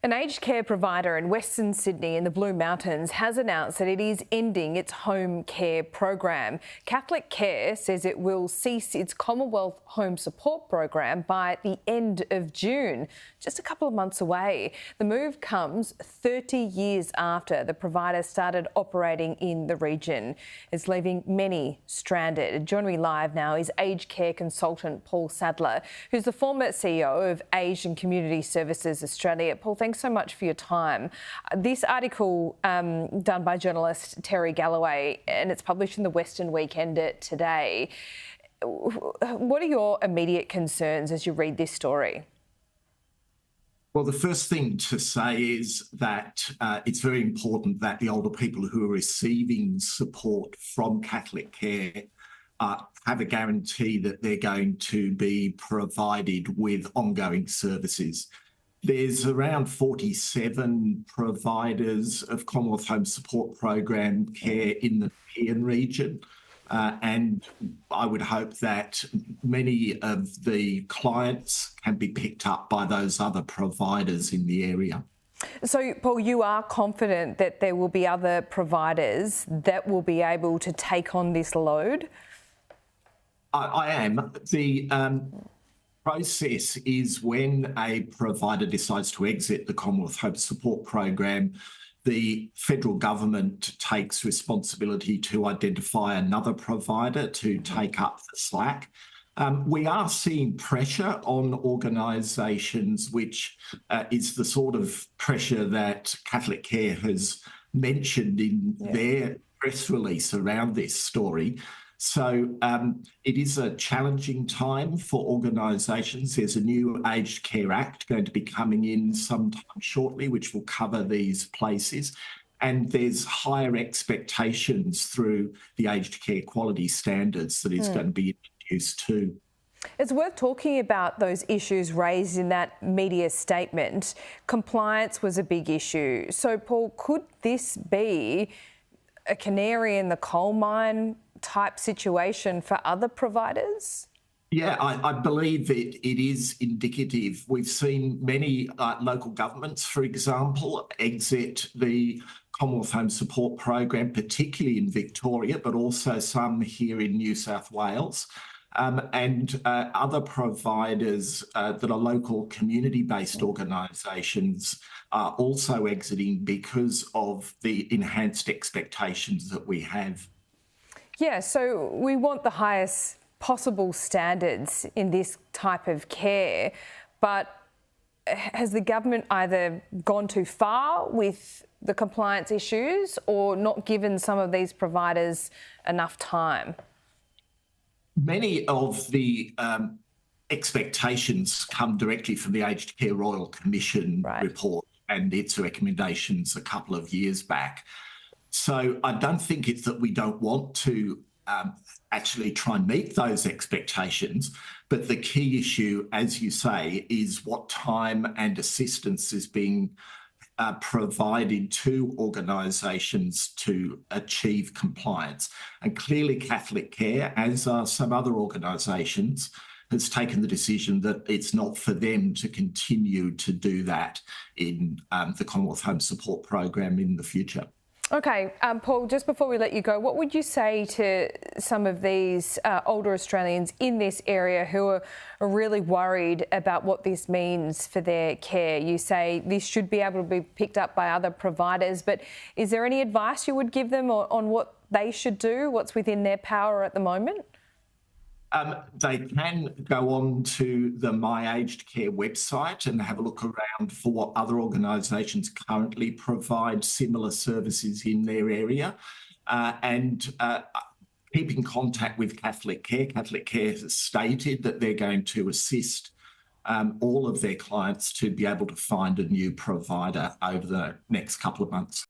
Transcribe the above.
An aged care provider in Western Sydney in the Blue Mountains has announced that it is ending its home care program. Catholic Care says it will cease its Commonwealth Home Support Program by the end of June, just a couple of months away. The move comes 30 years after the provider started operating in the region. It's leaving many stranded. Joining me live now is aged care consultant Paul Sadler, who's the former CEO of Aged and Community Services Australia. Paul, thanks so much for your time. This article done by journalist Terry Galloway, and it's published in the Western Weekender today. What are your immediate concerns as you read this story? Well, the first thing to say is that it's very important that the older people who are receiving support from Catholic Care have a guarantee that they're going to be provided with ongoing services. There's around 47 providers of Commonwealth Home Support Program care in the Nepean region. And I would hope that many of the clients can be picked up by those other providers in the area. So, Paul, you are confident that there will be other providers that will be able to take on this load? I am. The process is when a provider decides to exit the Commonwealth Home Support Program, the federal government takes responsibility to identify another provider to take up the slack. We are seeing pressure on organisations, which is the sort of pressure that Catholic Care has mentioned in their press release around this story. So it is a challenging time for organisations. There's a new Aged Care Act going to be coming in sometime shortly, which will cover these places. And there's higher expectations through the aged care quality standards that is going to be introduced too. It's worth talking about those issues raised in that media statement. Compliance was a big issue. So, Paul, could this be a canary in the coal mine type situation for other providers? Yeah, I believe it is indicative. We've seen many local governments, for example, exit the Commonwealth Home Support Program, particularly in Victoria, but also some here in New South Wales. And other providers that are local community-based organisations are also exiting because of the enhanced expectations that we have. Yeah, so we want the highest possible standards in this type of care, but has the government either gone too far with the compliance issues or not given some of these providers enough time? Many of the expectations come directly from the Aged Care Royal Commission report and its recommendations a couple of years back. So I don't think it's that we don't want to actually try and meet those expectations, but the key issue, as you say, is what time and assistance is being provided to organisations to achieve compliance. And clearly Catholic Care, as are some other organisations, has taken the decision that it's not for them to continue to do that in the Commonwealth Home Support Program in the future. Okay, Paul, just before we let you go, what would you say to some of these older Australians in this area who are really worried about what this means for their care? You say this should be able to be picked up by other providers, but is there any advice you would give them on what they should do, what's within their power at the moment? They can go on to the My Aged Care website and have a look around for what other organisations currently provide similar services in their area and keep in contact with Catholic Care. Catholic Care has stated that they're going to assist all of their clients to be able to find a new provider over the next couple of months.